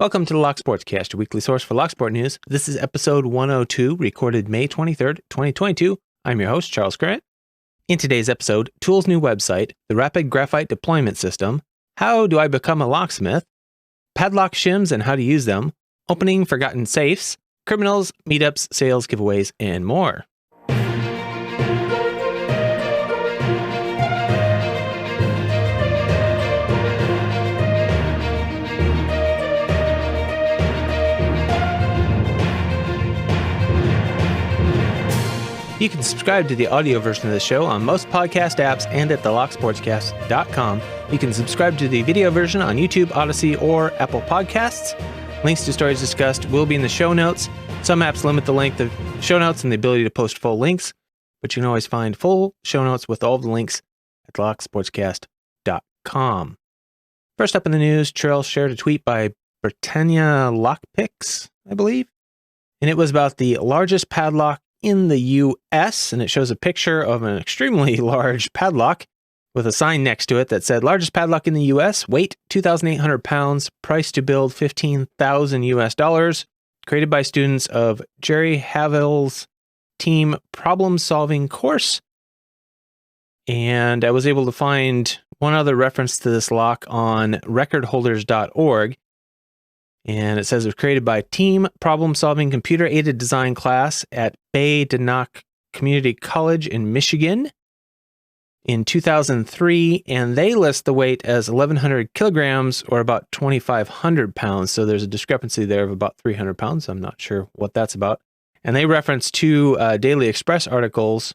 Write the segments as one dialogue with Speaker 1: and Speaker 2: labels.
Speaker 1: Welcome to the Locksportscast, your weekly source for Locksport news. This is episode 102, recorded May 23rd, 2022. I'm your host, Charles Grant. In today's episode, TOOOLs' new website, the Rapid Graphite Deployment System, how do I become a locksmith, Padlock Shims and how to use them, opening forgotten safes, criminals, meetups, sales, giveaways, and more. You can subscribe to the audio version of the show on most podcast apps and at thelocksportscast.com. You can subscribe to the video version on YouTube, Odyssey, or Apple Podcasts. Links to stories discussed will be in the show notes. Some apps limit the length of show notes and the ability to post full links, but you can always find full show notes with all the links at locksportscast.com. First up in the news, Charles shared a tweet by Britannia Lockpicks, I believe, and it was about the largest padlock in the U.S., and it shows a picture of an extremely large padlock with a sign next to it that said, largest padlock in the U.S., weight 2,800 pounds, price to build $15,000 US, created by students of Jerry Havill's team problem-solving course. And I was able to find one other reference to this lock on recordholders.org. And it says it was created by Team Problem Solving Computer Aided Design class at Bay-de-Noc Community College in Michigan in 2003. And they list the weight as 1,100 kilograms or about 2,500 pounds. So there's a discrepancy there of about 300 pounds. I'm not sure what that's about. And they reference two Daily Express articles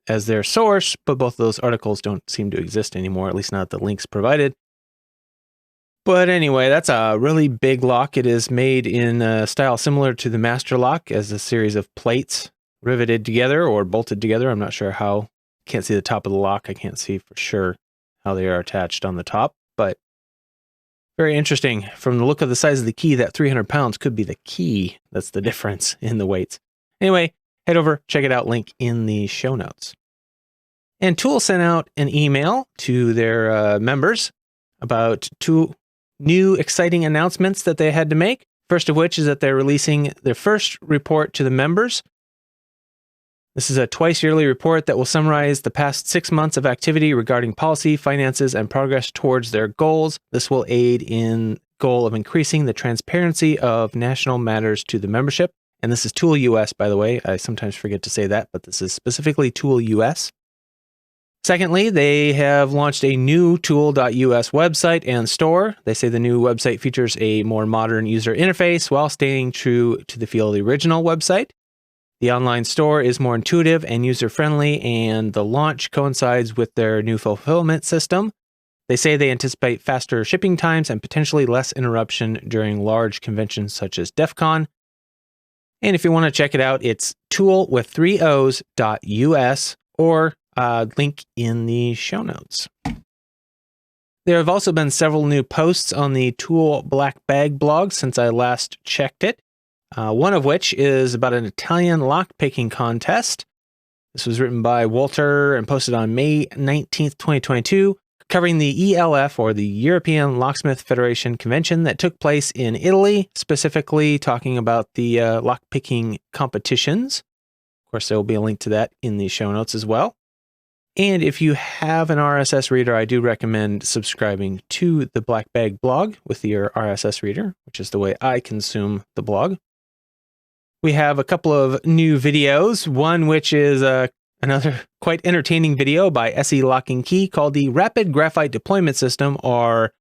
Speaker 1: as their source, but both of those articles don't seem to exist anymore, at least not the links provided. But anyway, that's a really big lock. It is made in a style similar to the master lock as a series of plates riveted together or bolted together. I'm not sure how. Can't see the top of the lock. I can't see for sure how they are attached on the top, but very interesting. From the look of the size of the key, that 300 pounds could be the key. That's the difference in the weights. Anyway, head over, check it out, link in the show notes. And TOOOL sent out an email to their members about two new exciting announcements that they had to make. First of which is that they're releasing their first report to the members. This is a twice-yearly report that will summarize the past 6 months of activity regarding policy, finances, and progress towards their goals. This will aid in goal of increasing the transparency of national matters to the membership. And this is TOOOL US, by the way. I sometimes forget to say that, but this is specifically TOOOL US. Secondly, they have launched a new TOOOL.us website and store. They say the new website features a more modern user interface while staying true to the feel of the original website. The online store is more intuitive and user-friendly, and the launch coincides with their new fulfillment system. They say they anticipate faster shipping times and potentially less interruption during large conventions such as DEF CON. And if you want to check it out, it's TOOOL with 3 O's.us or link in the show notes. There have also been several new posts on the TOOOL Black Bag blog since I last checked it. One of which is about an Italian lockpicking contest. This was written by Walter and posted on May 19th, 2022, covering the ELF, or the European Locksmith Federation convention that took place in Italy, specifically talking about the lockpicking competitions. Of course, there will be a link to that in the show notes as well. And if you have an RSS reader, I do recommend subscribing to the Black Bag blog with your RSS reader, which is the way I consume the blog. We have a couple of new videos, one which is another quite entertaining video by SE Lock and Key called the Rapid Graphite Deployment System, or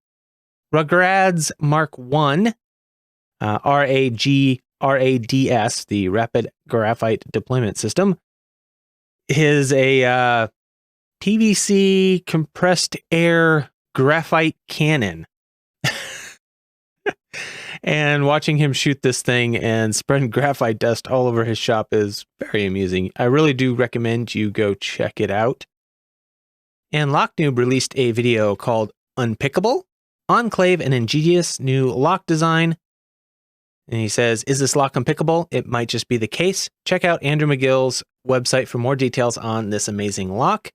Speaker 1: RAGRADS Mark 1, RAGRADS, the Rapid Graphite Deployment System, is a PVC compressed air graphite cannon. And watching him shoot this thing and spread graphite dust all over his shop is very amusing. I really do recommend you go check it out. And LockNoob released a video called Unpickable, Enclave, an ingenious new lock design. And he says, is this lock unpickable? It might just be the case. Check out Andrew McGill's website for more details on this amazing lock,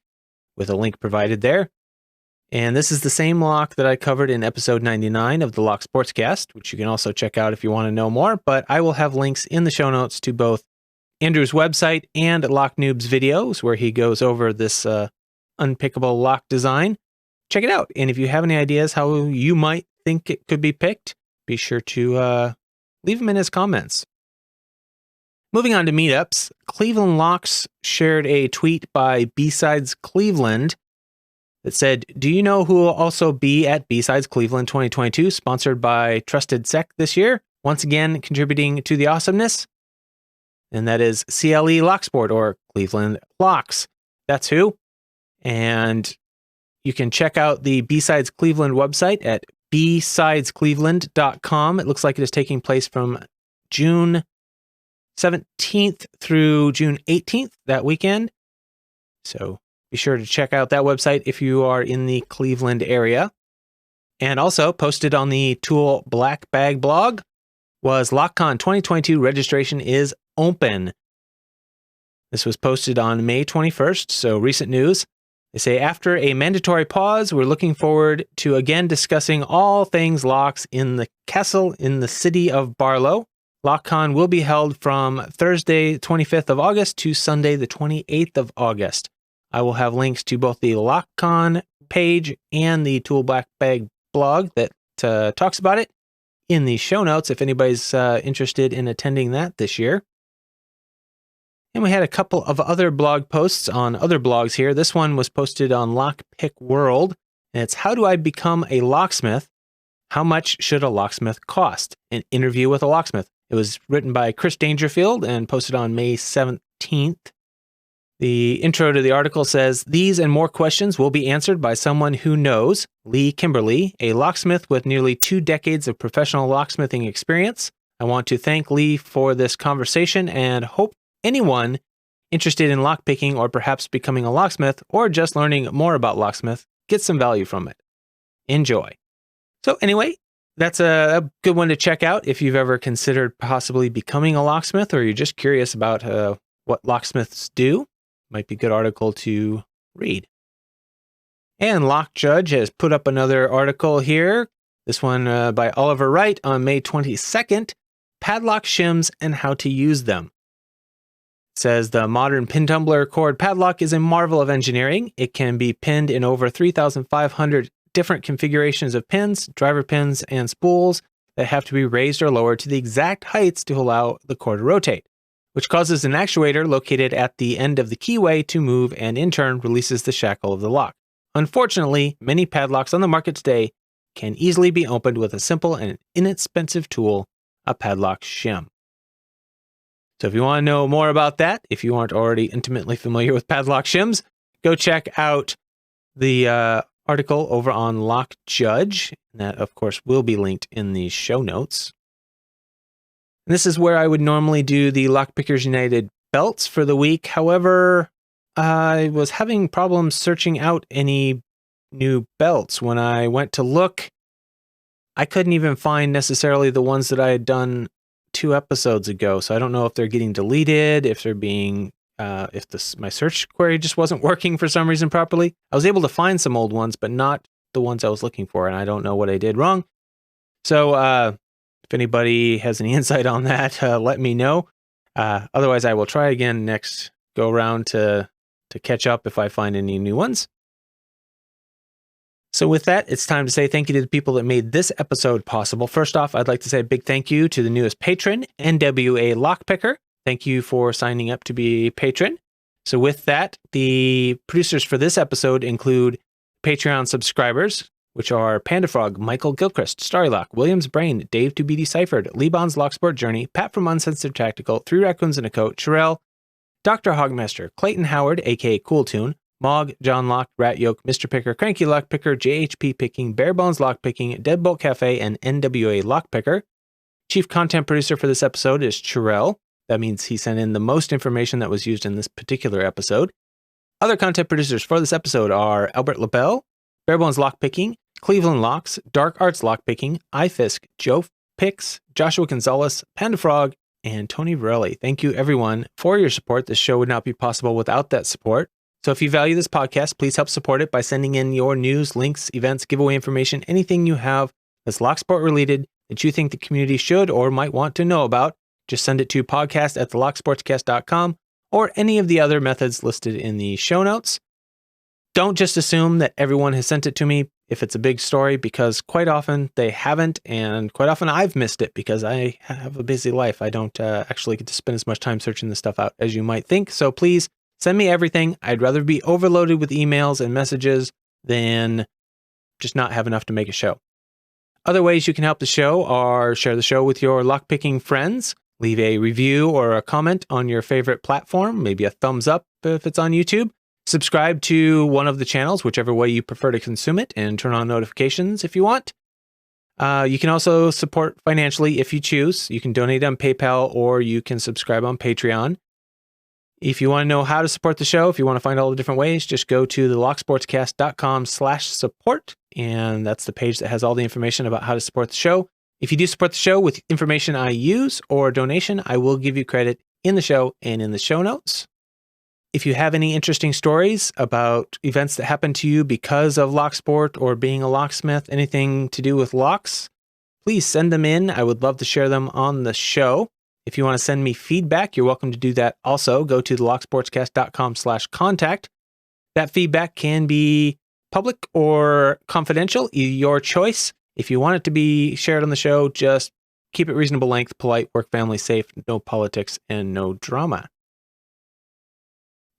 Speaker 1: with a link provided there. And this is the same lock that I covered in episode 99 of the Lock Sportscast, which you can also check out if you want to know more. But I will have links in the show notes to both Andrew's website and Lock Noob's videos, where he goes over this unpickable lock design. Check it out. And if you have any ideas how you might think it could be picked, be sure to leave them in his comments. Moving on to meetups, Cleveland Locks shared a tweet by BSides Cleveland that said, "Do you know who will also be at BSides Cleveland 2022, sponsored by Trusted Sec this year? Once again, contributing to the awesomeness. And that is CLE Locksport, or Cleveland Locks. That's who. And you can check out the BSides Cleveland website at bsidescleveland.com. It looks like it is taking place from June 17th through June 18th, that weekend. So be sure to check out that website if you are in the Cleveland area. And also posted on the Tool Black Bag blog was LockCon 2022 registration is open. This was posted on May 21st, so recent news. They say, after a mandatory pause, we're looking forward to again discussing all things locks in the castle in the city of Barlow. LockCon will be held from Thursday, 25th of August to Sunday, the 28th of August. I will have links to both the LockCon page and the Tool Black Bag blog that talks about it in the show notes if anybody's interested in attending that this year. And we had a couple of other blog posts on other blogs here. This one was posted on Lockpick World, and it's How Do I Become a Locksmith? How much should a locksmith cost? An interview with a locksmith. It was written by Chris Dangerfield and posted on May 17th. The intro to the article says, these and more questions will be answered by someone who knows, Lee Kimberly, a locksmith with nearly 2 decades of professional locksmithing experience. I want to thank Lee for this conversation and hope anyone interested in lockpicking or perhaps becoming a locksmith or just learning more about locksmith gets some value from it. Enjoy. So anyway, that's a good one to check out if you've ever considered possibly becoming a locksmith or you're just curious about what locksmiths do. Might be a good article to read. And Lock Judge has put up another article here. This one by Oliver Wright on May 22nd, Padlock Shims and How to Use Them. It says the modern pin tumbler cord padlock is a marvel of engineering. It can be pinned in over 3,500 different configurations of pins, driver pins, and spools that have to be raised or lowered to the exact heights to allow the cord to rotate, which causes an actuator located at the end of the keyway to move and in turn releases the shackle of the lock. Unfortunately, many padlocks on the market today can easily be opened with a simple and inexpensive tool, a padlock shim. So if you want to know more about that, if you aren't already intimately familiar with padlock shims, go check out the article over on Lock Judge. And that, of course, will be linked in the show notes. And this is where I would normally do the Lockpickers United belts for the week. However, I was having problems searching out any new belts. When I went to look, I couldn't even find necessarily the ones that I had done 2 episodes ago. So I don't know if they're getting deleted, if they're being, my search query just wasn't working for some reason properly. I was able to find some old ones, but not the ones I was looking for. And I don't know what I did wrong. So, if anybody has any insight on that, let me know. Otherwise, I will try again next go around to catch up if I find any new ones. So with that, it's time to say thank you to the people that made this episode possible. First off, I'd like to say a big thank you to the newest patron, NWA Lockpicker. Thank you for signing up to be a patron. So with that, the producers for this episode include Patreon subscribers, which are Panda-Frog, Michael Gilchrist, Starrylock, Williams Brain, Dave to be Deciphered, Lebon's Locksport Journey, Pat from Uncensored Tactical, 3 Raccoons in a Coat, Sherelle, DoctorHogmaster, Clayton Howard, aka Kewltune, Mog, John Lock, Rat Yoke, Mr. Picker, Cranky Lockpicker, JHP Picking, Barebones Lockpicking, Deadbolt Cafe, and NWA Lockpicker. Chief content producer for this episode is Sherelle. That means he sent in the most information that was used in this particular episode. Other content producers for this episode are Albert LaBelle, Barebones Lockpicking, Cleveland Locks, Dark Arts Lockpicking, iFisk, Joe Pix, Joshua Gonzalez, Panda-Frog, and Tony Varelli. Thank you everyone for your support. This show would not be possible without that support. So if you value this podcast, please help support it by sending in your news, links, events, giveaway information, anything you have that's Locksport related that you think the community should or might want to know about. Just send it to podcast@thelocksportscast.com or any of the other methods listed in the show notes. Don't just assume that everyone has sent it to me if it's a big story, because quite often they haven't, and quite often I've missed it because I have a busy life. I don't actually get to spend as much time searching this stuff out as you might think. So please send me everything. I'd rather be overloaded with emails and messages than just not have enough to make a show. Other ways you can help the show are share the show with your lockpicking friends, leave a review or a comment on your favorite platform, maybe a thumbs up if it's on YouTube. Subscribe to one of the channels, whichever way you prefer to consume it, and turn on notifications if you want. You can also support financially if you choose. You can donate on PayPal or you can subscribe on Patreon. If you want to know how to support the show, if you want to find all the different ways, just go to thelocksportscast.com/support, and that's the page that has all the information about how to support the show. If you do support the show with information I use or donation, I will give you credit in the show and in the show notes. If you have any interesting stories about events that happened to you because of Locksport or being a locksmith, anything to do with locks, please send them in. I would love to share them on the show. If you want to send me feedback, you're welcome to do that also. Go to thelocksportscast.com/contact. That feedback can be public or confidential, your choice. If you want it to be shared on the show, just keep it reasonable length, polite, work family safe, no politics, and no drama.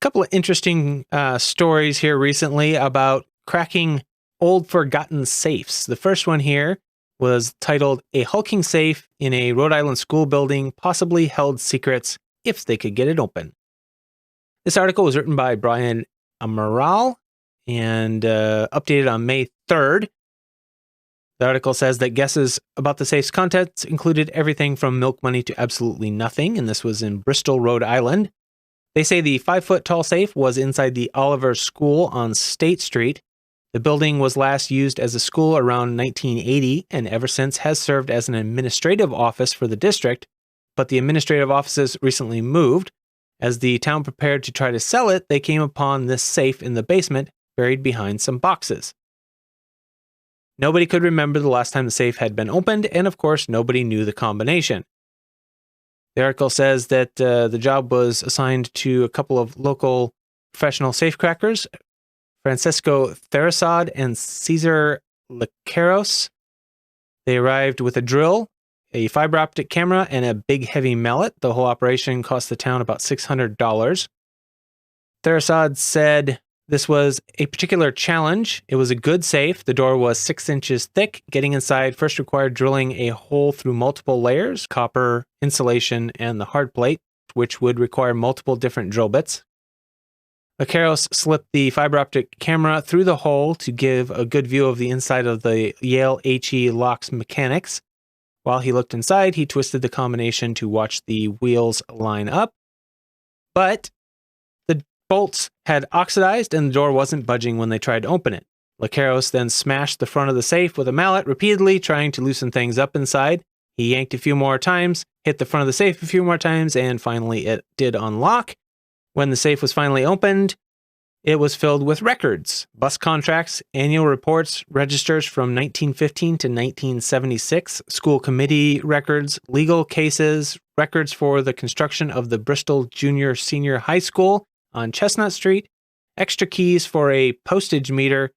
Speaker 1: Couple of interesting stories here recently about cracking old forgotten safes. The first one here was titled "A Hulking Safe in a Rhode Island School Building Possibly Held Secrets If They Could Get It Open." This article was written by Brian Amaral and updated on May 3rd. The article says that guesses about the safe's contents included everything from milk money to absolutely nothing, and this was in Bristol, Rhode Island. They say the 5-foot-tall safe was inside the Oliver School on State Street. The building was last used as a school around 1980 and ever since has served as an administrative office for the district, but the administrative offices recently moved. As the town prepared to try to sell it, they came upon this safe in the basement, buried behind some boxes. Nobody could remember the last time the safe had been opened, and of course, nobody knew the combination. The article says that the job was assigned to a couple of local professional safecrackers, Francisco Theresad and Cesar Lecaros. They arrived with a drill, a fiber optic camera, and a big heavy mallet. The whole operation cost the town about $600. Theresad said this was a particular challenge. It was a good safe. The door was 6 inches thick. Getting inside first required drilling a hole through multiple layers, copper, insulation, and the hard plate, which would require multiple different drill bits. Lecaros slipped the fiber optic camera through the hole to give a good view of the inside of the Yale HE locks mechanics. While he looked inside, he twisted the combination to watch the wheels line up. But the bolts had oxidized and the door wasn't budging when they tried to open it. Lecaros then smashed the front of the safe with a mallet repeatedly, trying to loosen things up inside. He yanked a few more times, hit the front of the safe a few more times, and finally it did unlock. When the safe was finally opened, it was filled with records, bus contracts, annual reports, registers from 1915 to 1976, school committee records, legal cases, records for the construction of the Bristol Junior Senior High School on Chestnut Street, extra keys for a postage meter,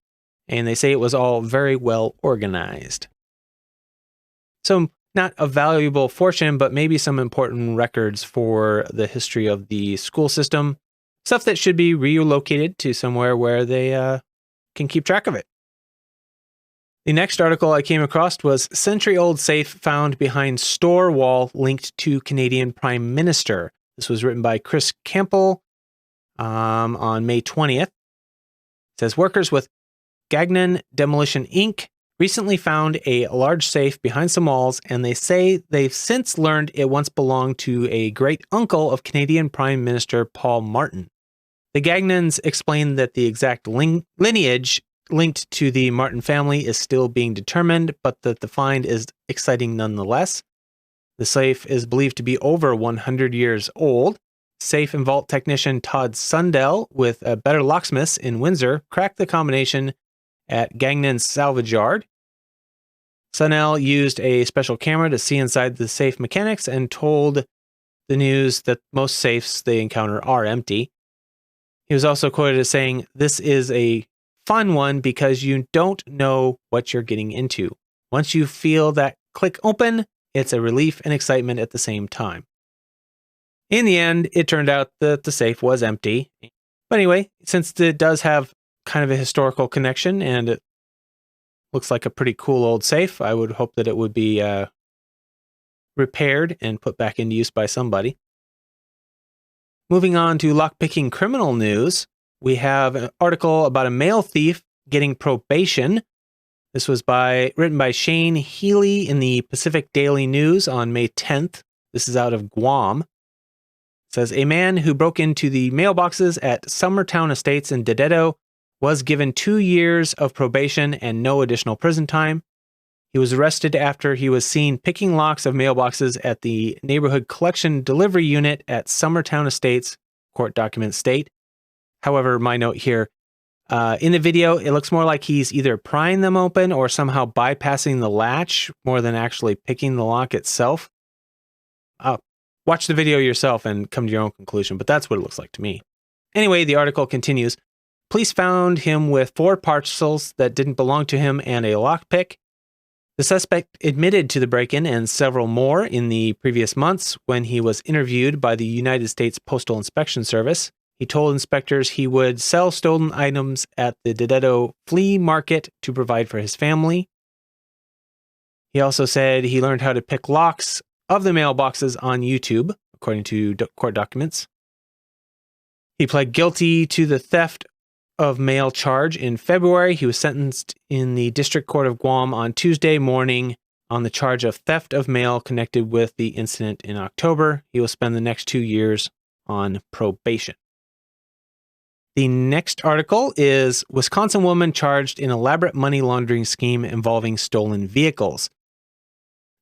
Speaker 1: and they say it was all very well organized. So not a valuable fortune, but maybe some important records for the history of the school system. Stuff that should be relocated to somewhere where they can keep track of it. The next article I came across was century-old safe found behind store wall linked to Canadian Prime Minister. This was written by Chris Campbell on May 20th. It says, workers with Gagnon Demolition Inc. recently found a large safe behind some walls, and they say they've since learned it once belonged to a great uncle of Canadian Prime Minister Paul Martin. The Gagnons explained that the exact lineage linked to the Martin family is still being determined, but that the find is exciting nonetheless. The safe is believed to be over 100 years old. safe and vault technician Todd Sundell with Better Locksmiths in Windsor cracked the combination at Gagnon's salvage yard. Sundell used a special camera to see inside the safe mechanics and told the news that most safes they encounter are empty. He was also quoted as saying, "This is a fun one because you don't know what you're getting into. Once you feel that click open, it's a relief and excitement at the same time." In the end, it turned out that the safe was empty. But anyway, since it does have kind of a historical connection and it looks like a pretty cool old safe, I would hope that it would be repaired and put back into use by somebody. Moving on to lockpicking criminal news, we have an article about a male thief getting probation. This was written by Shane Healy in the Pacific Daily News on May 10th. This is out of Guam. It says, a man who broke into the mailboxes at Summertown Estates in Dededo was given 2 years of probation and no additional prison time. He was arrested after he was seen picking locks of mailboxes at the Neighborhood Collection Delivery Unit at Summertown Estates, court documents state. However, my note here, in the video, it looks more like he's either prying them open or somehow bypassing the latch more than actually picking the lock itself. Watch the video yourself and come to your own conclusion, but that's what it looks like to me. Anyway, the article continues. Police found him with 4 parcels that didn't belong to him and a lockpick. The suspect admitted to the break-in and several more in the previous months when he was interviewed by the United States Postal Inspection Service. He told inspectors he would sell stolen items at the Dededo flea market to provide for his family. He also said he learned how to pick locks of the mailboxes on YouTube, according to court documents. He pled guilty to the theft of mail charge in February. He was sentenced in the District Court of Guam on Tuesday morning on the charge of theft of mail connected with the incident in October. He will spend the next 2 years on probation. The next article is Wisconsin woman charged in elaborate money laundering scheme involving stolen vehicles.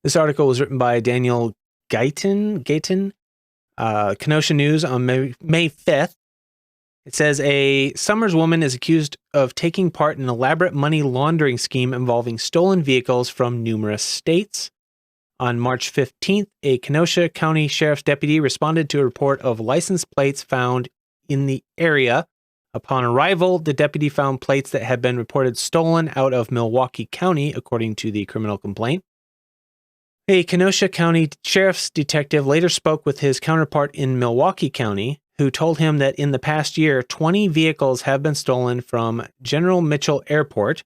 Speaker 1: This article was written by Daniel Gayton, Kenosha News on May 5th. It says a Summers woman is accused of taking part in an elaborate money laundering scheme involving stolen vehicles from numerous states. On March 15th, a Kenosha County Sheriff's deputy responded to a report of license plates found in the area. Upon arrival, the deputy found plates that had been reported stolen out of Milwaukee County, according to the criminal complaint. A Kenosha County Sheriff's detective later spoke with his counterpart in Milwaukee County, who told him that in the past year, 20 vehicles have been stolen from General Mitchell Airport.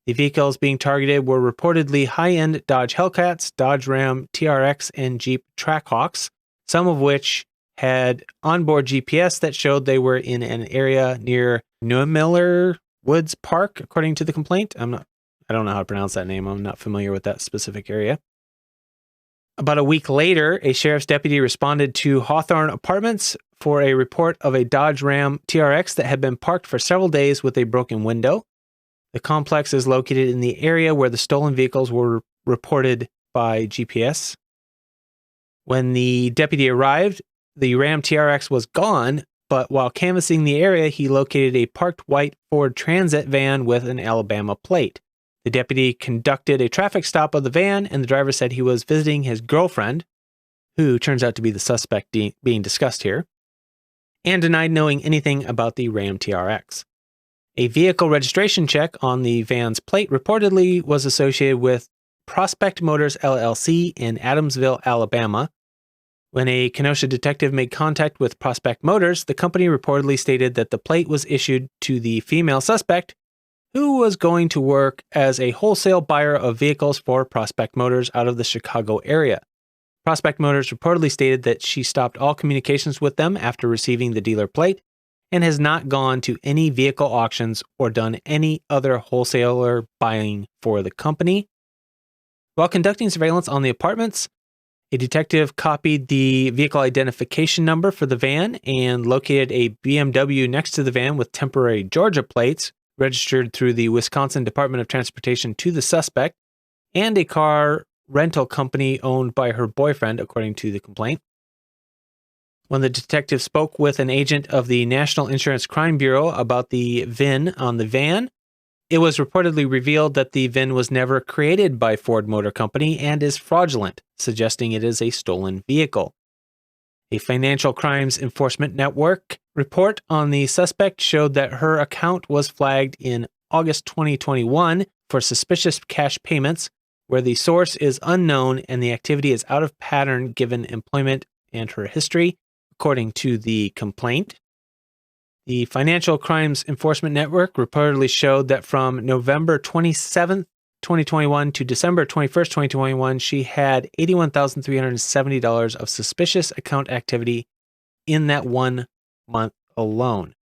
Speaker 1: The vehicles being targeted were reportedly high-end Dodge Hellcats, Dodge Ram TRX, and Jeep Trackhawks, some of which had onboard GPS that showed they were in an area near Neumiller Woods Park, according to the complaint. I don't know how to pronounce that name. I'm not familiar with that specific area. About a week later, a sheriff's deputy responded to Hawthorne Apartments for a report of a Dodge Ram TRX that had been parked for several days with a broken window. The complex is located in the area where the stolen vehicles were reported by GPS. When the deputy arrived, the Ram TRX was gone, but while canvassing the area, he located a parked white Ford Transit van with an Alabama plate. The deputy conducted a traffic stop of the van, and the driver said he was visiting his girlfriend, who turns out to be the suspect being discussed here, and denied knowing anything about the Ram TRX. A vehicle registration check on the van's plate reportedly was associated with Prospect Motors LLC in Adamsville, Alabama. When a Kenosha detective made contact with Prospect Motors, the company reportedly stated that the plate was issued to the female suspect, who was going to work as a wholesale buyer of vehicles for Prospect Motors out of the Chicago area. Prospect Motors reportedly stated that she stopped all communications with them after receiving the dealer plate and has not gone to any vehicle auctions or done any other wholesaler buying for the company. While conducting surveillance on the apartments, a detective copied the vehicle identification number for the van and located a BMW next to the van with temporary Georgia plates registered through the Wisconsin Department of Transportation to the suspect, and a car rental company owned by her boyfriend, according to the complaint. When the detective spoke with an agent of the National Insurance Crime Bureau about the VIN on the van, it was reportedly revealed that the VIN was never created by Ford Motor Company and is fraudulent, suggesting it is a stolen vehicle. A Financial Crimes Enforcement Network report on the suspect showed that her account was flagged in August 2021 for suspicious cash payments, where the source is unknown and the activity is out of pattern given employment and her history, according to the complaint. The Financial Crimes Enforcement Network reportedly showed that from November 27th, 2021 to December 21st, 2021, she had $81,370 of suspicious account activity in that 1 month alone.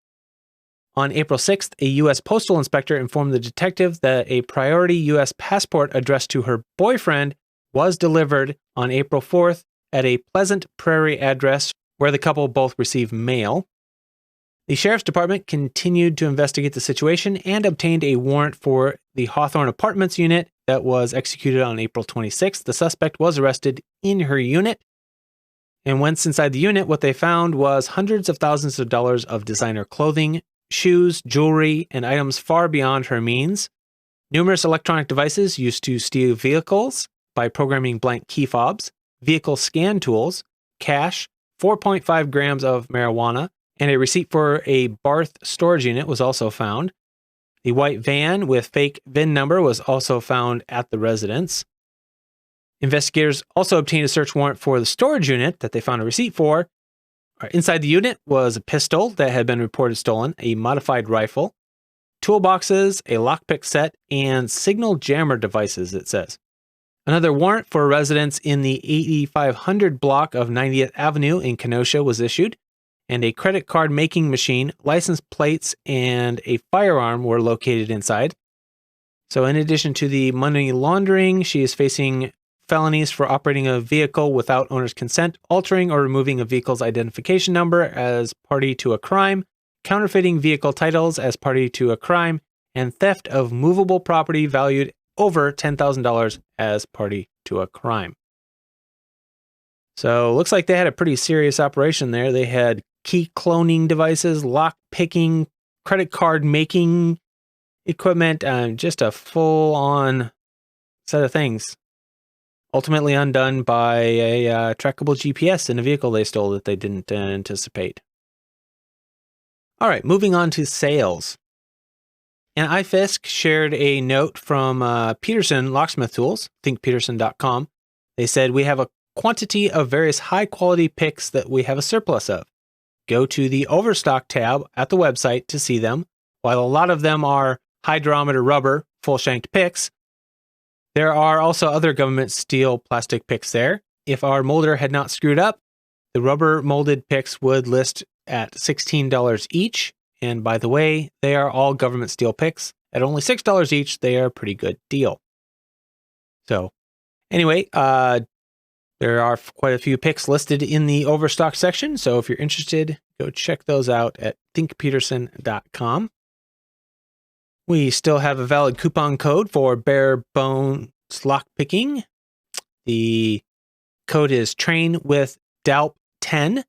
Speaker 1: On April 6th, a U.S. postal inspector informed the detective that a priority U.S. passport addressed to her boyfriend was delivered on April 4th at a Pleasant Prairie address where the couple both received mail. The sheriff's department continued to investigate the situation and obtained a warrant for the Hawthorne Apartments unit that was executed on April 26th. The suspect was arrested in her unit. And once inside the unit, what they found was hundreds of thousands of dollars of designer clothing, shoes, jewelry, and items far beyond her means. Numerous electronic devices used to steal vehicles by programming blank key fobs, vehicle scan tools, cash, 4.5 grams of marijuana, and a receipt for a Barth storage unit was also found. The white van with fake VIN number was also found at the residence. Investigators also obtained a search warrant for the storage unit that they found a receipt for. Inside the unit was a pistol that had been reported stolen, a modified rifle, toolboxes, a lockpick set, and signal jammer devices, it says. Another warrant for a residence in the 8500 block of 90th Avenue in Kenosha was issued, and a credit card making machine, license plates, and a firearm were located inside. So in addition to the money laundering, she is facing felonies for operating a vehicle without owner's consent, altering or removing a vehicle's identification number as party to a crime, counterfeiting vehicle titles as party to a crime, and theft of movable property valued over $10,000 as party to a crime. So looks like they had a pretty serious operation there. They had key cloning devices, lock picking, credit card making equipment, just a full-on set of things. Ultimately undone by a trackable GPS in a vehicle they stole that they didn't anticipate. All right, moving on to sales. And iFisk shared a note from Peterson Locksmith Tools, thinkpeterson.com. They said, we have a quantity of various high-quality picks that we have a surplus of. Go to the Overstock tab at the website to see them. While a lot of them are hydrometer rubber, full-shanked picks, there are also other government steel plastic picks there. If our molder had not screwed up, the rubber molded picks would list at $16 each. And by the way, they are all government steel picks. At only $6 each, they are a pretty good deal. So anyway, there are quite a few picks listed in the Overstock section. So if you're interested, go check those out at thinkpeterson.com. We still have a valid coupon code for bare bones lockpicking. The code is train with DALP10,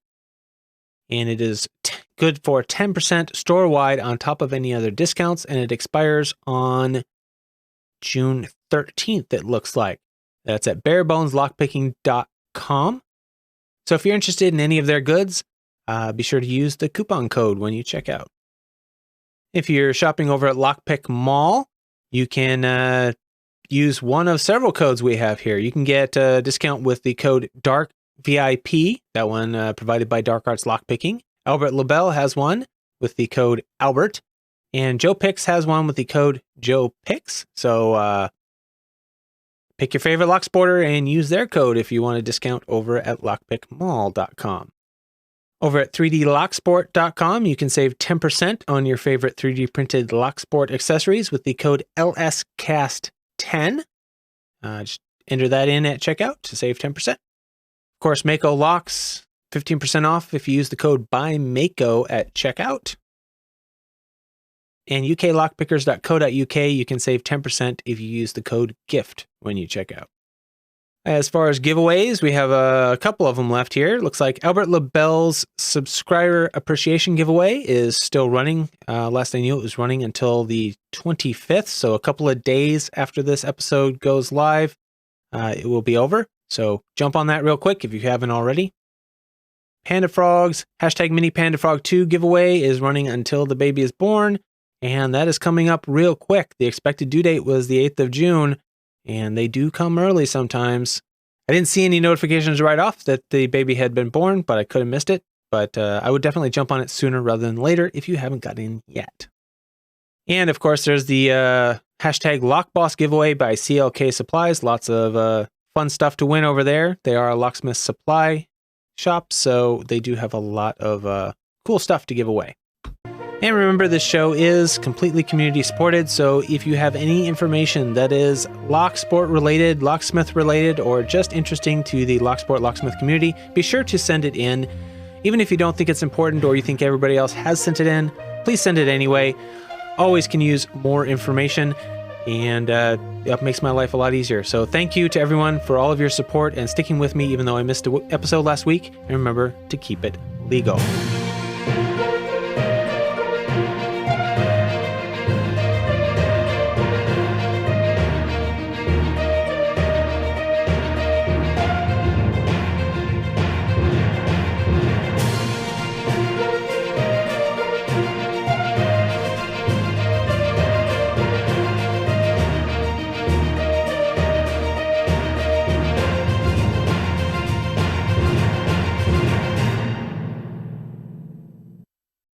Speaker 1: and it is good for 10% store-wide on top of any other discounts, and it expires on June 13th, it looks like. That's at bareboneslockpicking.com. So if you're interested in any of their goods, be sure to use the coupon code when you check out. If you're shopping over at Lockpick Mall, you can use one of several codes we have here. You can get a discount with the code DARKVIP, that one provided by Dark Arts Lockpicking. Albert LaBelle has one with the code Albert, and Joe Pix has one with the code Joe Pix. So pick your favorite locksporter and use their code if you want a discount over at lockpickmall.com. Over at 3dlocksport.com, you can save 10% on your favorite 3D printed locksport accessories with the code LSCAST10. Just enter that in at checkout to save 10%. Of course, Mako locks, 15% off if you use the code BUYMAKO at checkout. And uklockpickers.co.uk, you can save 10% if you use the code GIFT when you check out. As far as giveaways, we have a couple of them left here. Looks like Albert LaBelle's subscriber appreciation giveaway is still running. Last I knew, it was running until the 25th, so a couple of days after this episode goes live, it will be over. So jump on that real quick if you haven't already. Panda-Frog's hashtag Mini Panda-Frog 2 giveaway is running until the baby is born, and that is coming up real quick. The expected due date was the 8th of June, and they do come early sometimes. I didn't see any notifications right off that the baby had been born, but I could have missed it. But I would definitely jump on it sooner rather than later if you haven't got in yet. And of course, there's the hashtag Lockboss giveaway by CLK Supplies. Lots of fun stuff to win over there. They are a locksmith supply shop, so they do have a lot of cool stuff to give away. And remember, this show is completely community supported, so if you have any information that is locksport related, locksmith related, or just interesting to the locksport locksmith community, be sure to send it in. Even if you don't think it's important or you think everybody else has sent it in, please send it anyway. Always can use more information, and it makes my life a lot easier. So thank you to everyone for all of your support and sticking with me even though I missed an episode last week. And remember to keep it legal.